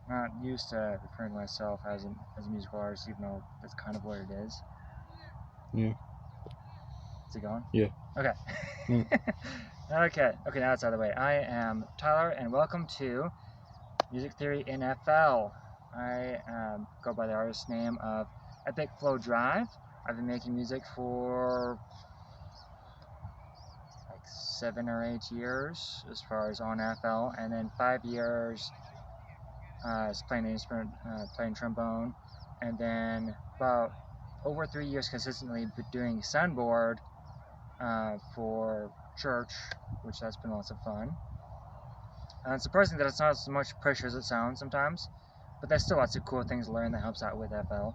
not used to referring to myself as a musical artist, even though that's kind of what it is. Yeah. Is it going? Yeah. Okay. Mm. Okay, now it's out of the way. I am Tyler, and welcome to Music Theory in FL. I go by the artist name of Epic Flow Drive. I've been making music for like 7 or 8 years as far as on FL, and then 5 years as playing an instrument, playing trombone, and then about over 3 years consistently doing soundboard for church, which has been lots of fun. And it's surprising that it's not as much pressure as it sounds sometimes, but there's still lots of cool things to learn that helps out with FL.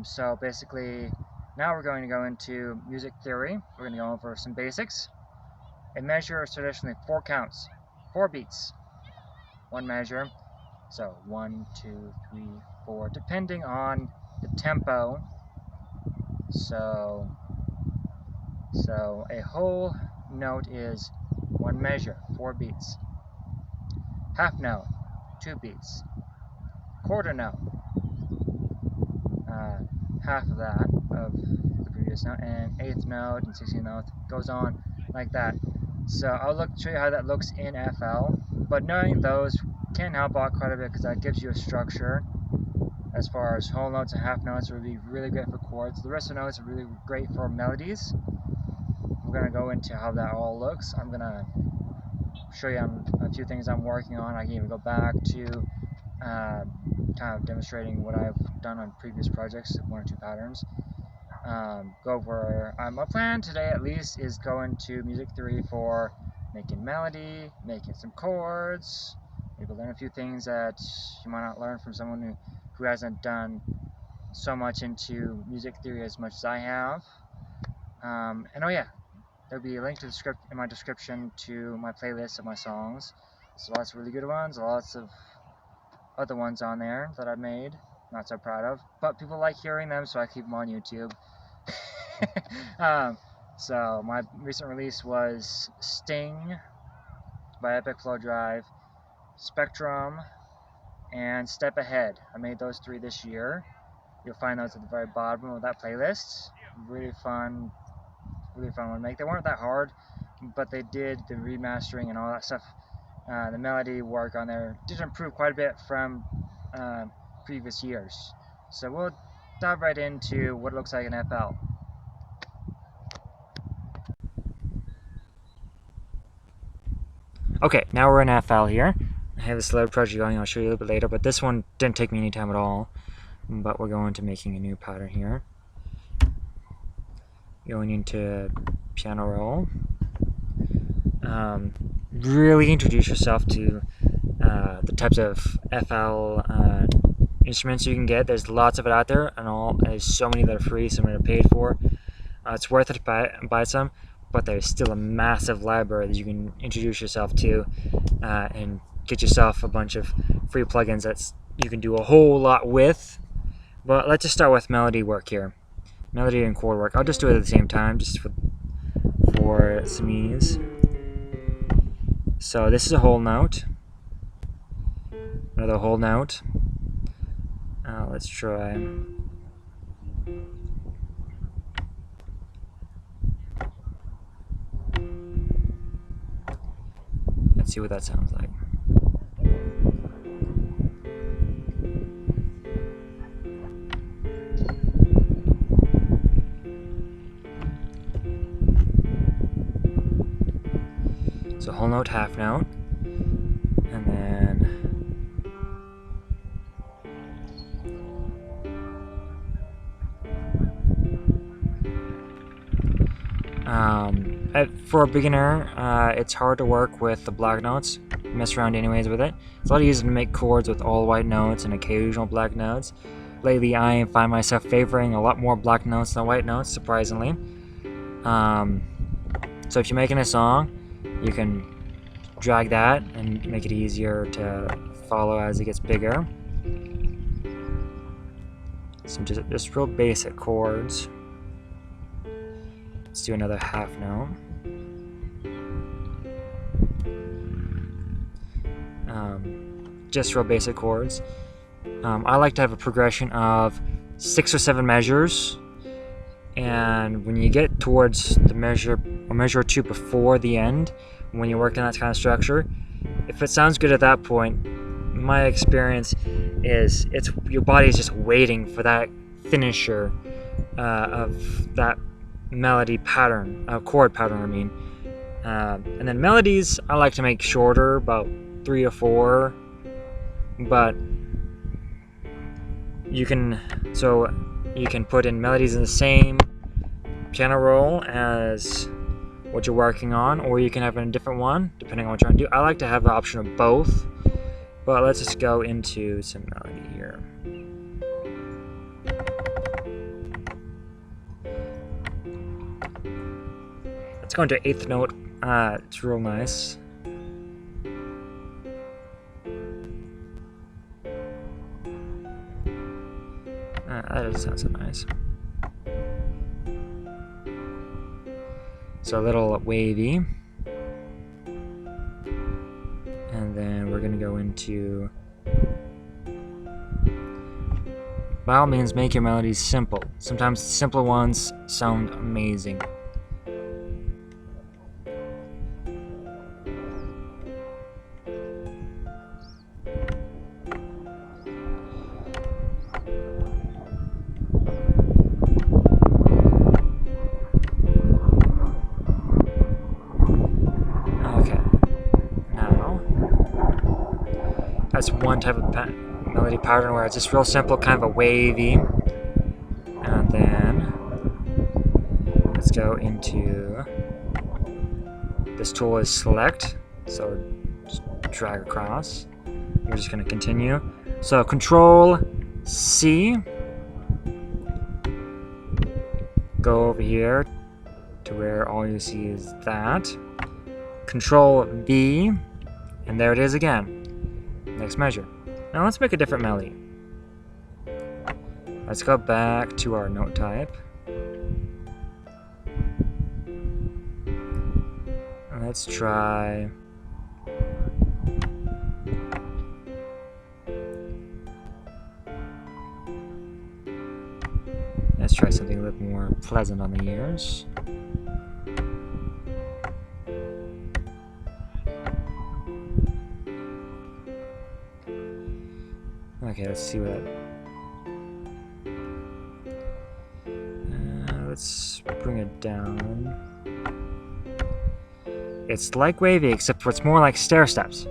So basically, now we're going to go into music theory. We're going to go over some basics. A measure is traditionally 4 counts, 4 beats, 1 measure. So 1, 2, 3, 4, depending on the tempo. So a whole note is 1 measure, 4 beats. Half note, 2 beats. Quarter note, half of that of the previous note, and 8th note and 16th note goes on like that. So I'll show you how that looks in FL, but knowing those can help out quite a bit because that gives you a structure. As far as whole notes and half notes would be really great for chords. The rest of the notes are really great for melodies. We're going to go into how that all looks. I'm going to show you a few things I'm working on. I can even go back to kind of demonstrating what I've done on previous projects, 1 or 2 patterns. Go over, my plan today at least is going to music theory for making melody, making some chords, maybe learn a few things that you might not learn from someone who hasn't done so much into music theory as much as I have. And oh yeah, there'll be a link to the script in my description to my playlist of my songs. There's lots of really good ones, lots of other ones on there that I've made, not so proud of, but people like hearing them, so I keep them on YouTube. So my recent release was Sting by Epic Flow Drive, Spectrum, and Step Ahead. I made those 3 this year. You'll find those at the very bottom of that playlist. Really fun one to make. They weren't that hard, but they did the remastering and all that stuff. The melody work on there did improve quite a bit from previous years. So we'll dive right into what it looks like in FL. Okay, now we're in FL here. I have this little project going, I'll show you a little bit later, but this one didn't take me any time at all. But we're going to making a new pattern here. Going into piano roll. Really introduce yourself to the types of FL instruments you can get. There's lots of it out there, and there's so many that are free, some that are paid for. It's worth it to buy some, but there's still a massive library that you can introduce yourself to and get yourself a bunch of free plugins that you can do a whole lot with. But let's just start with melody work here. Melody and chord work. I'll just do it at the same time, just for some ease. So this is a whole note. Another whole note. Let's try. Let's see what that sounds like. So whole note, half note, and then for a beginner, it's hard to work with the black notes. Mess around anyways with it. It's a lot easier to make chords with all white notes and occasional black notes. Lately, I find myself favoring a lot more black notes than white notes, surprisingly. So if you're making a song, you can drag that and make it easier to follow as it gets bigger. Some just real basic chords. Let's do another half note. just real basic chords. I like to have a progression of 6 or 7 measures, and when you get towards the measure or two before the end, when you're working that kind of structure, if it sounds good at that point, my experience is your body is just waiting for that finisher of that melody pattern, chord pattern, I mean. And then melodies, I like to make shorter, about 3 or 4, but you can put in melodies in the same piano roll as what you're working on, or you can have a different one depending on what you're trying to do. I like to have the option of both, but let's just go into some melody here. Let's go into 8th note. It's real nice. That doesn't sound so nice. So a little wavy. And then we're going to go into... By all means, make your melodies simple. Sometimes the simpler ones sound amazing. That's one type of melody pattern where it's just real simple, kind of a wavy. And then let's go into, this tool is select, so just drag across. We're just going to continue. So Control C, go over here to where all you see is that. Control V, and there it is again. Next measure. Now let's make a different melody. Let's go back to our note type. Let's try... Let's try something a little more pleasant on the ears. Okay, let's see what... let's bring it down. It's like wavy, except for it's more like stair steps.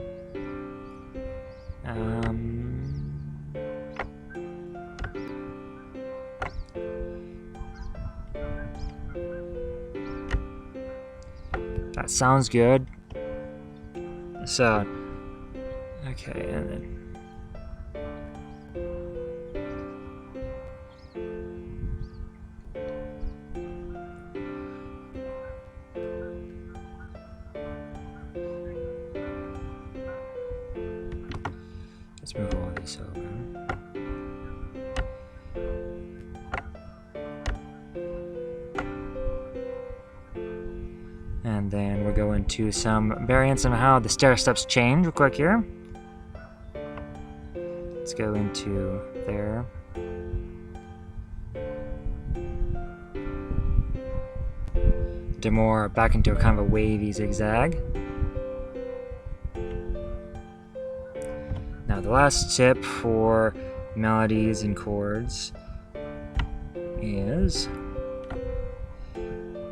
That sounds good. So, okay, and then... Let's move all this over. And then we're going to some variants on how the stair steps change real quick here. Let's go into there. Do more back into a kind of a wavy zigzag. Now the last tip for melodies and chords is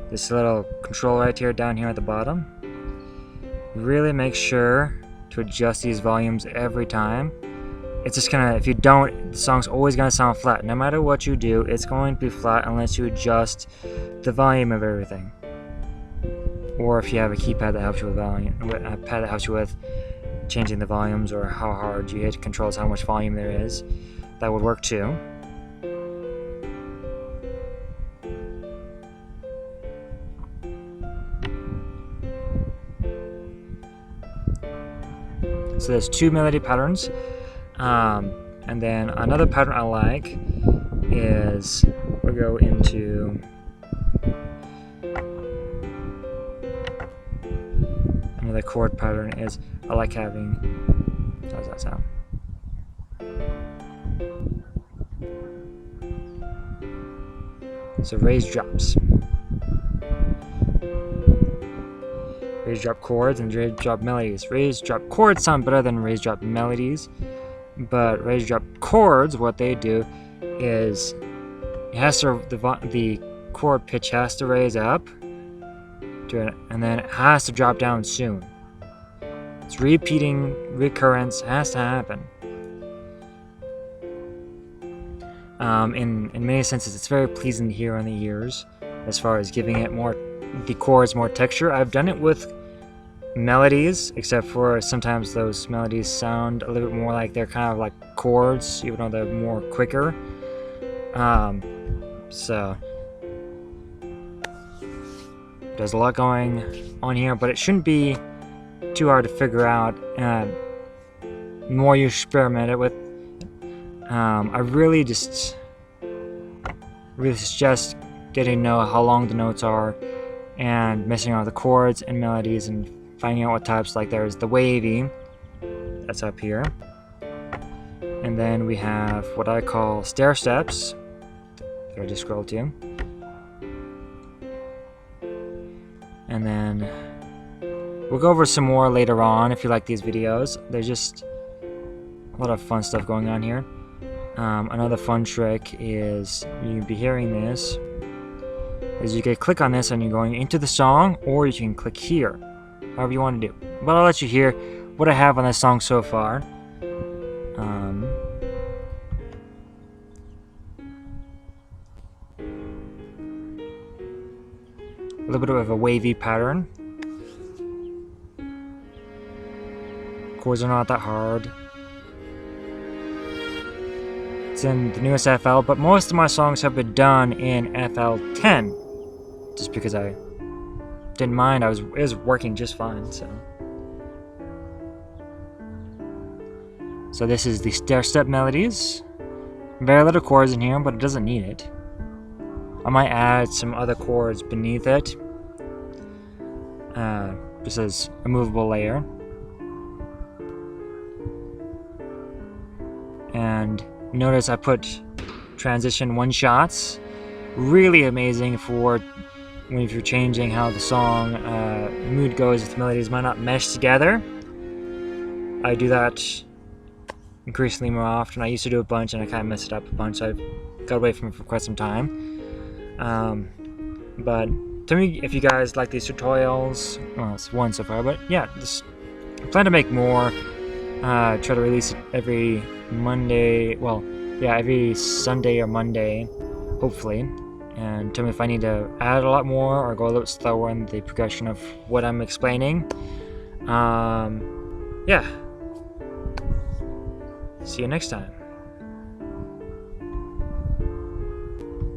this little control right here, down here at the bottom. Really make sure to adjust these volumes every time. It's just gonna, if you don't, the song's always gonna sound flat. No matter what you do, it's going to be flat unless you adjust the volume of everything. Or if you have a keypad that helps you with volume, a pad that helps you with changing the volumes, or how hard you hit controls how much volume there is, that would work too. So there's 2 melody patterns, and then another pattern I like is we'll go into another chord pattern. Is I like having, how does that sound? So raised drops. Raised drop chords and raised drop melodies. Raised drop chords sound better than raised drop melodies, but raised drop chords, what they do is it has to the chord pitch has to raise up to it, and then it has to drop down soon. It's repeating recurrence has to happen. In many senses, it's very pleasing to hear on the ears as far as giving it the chords more texture. I've done it with melodies, except for sometimes those melodies sound a little bit more like they're kind of like chords, even though they're more quicker. So there's a lot going on here, but it shouldn't be too hard to figure out. The more you experiment it with, I really suggest getting to know how long the notes are and messing around with the chords and melodies and finding out what types. Like there's the wavy, that's up here, and then we have what I call stair steps that I just scrolled to, and then we'll go over some more later on if you like these videos. There's just a lot of fun stuff going on here. Another fun trick is you'll be hearing this is you can click on this and you're going into the song, or you can click here, however you want to do. But I'll let you hear what I have on this song so far. A little bit of a wavy pattern. Chords are not that hard. It's in the newest FL, but most of my songs have been done in FL 10, just because I didn't mind. It was working just fine. So this is the stair step melodies. Very little chords in here, but it doesn't need it. I might add some other chords beneath it, just as a movable layer. And notice I put transition one shots. Really amazing for if you're changing how the song mood goes, if the melodies might not mesh together. I do that increasingly more often. I used to do a bunch and I kind of messed it up a bunch, so I've got away from it for quite some time. But tell me if you guys like these tutorials. Well, it's one so far, but yeah, just plan to make more. Try to release it every Monday, every Sunday or Monday, hopefully. And tell me if I need to add a lot more or go a little slower in the progression of what I'm explaining. Yeah. See you next time.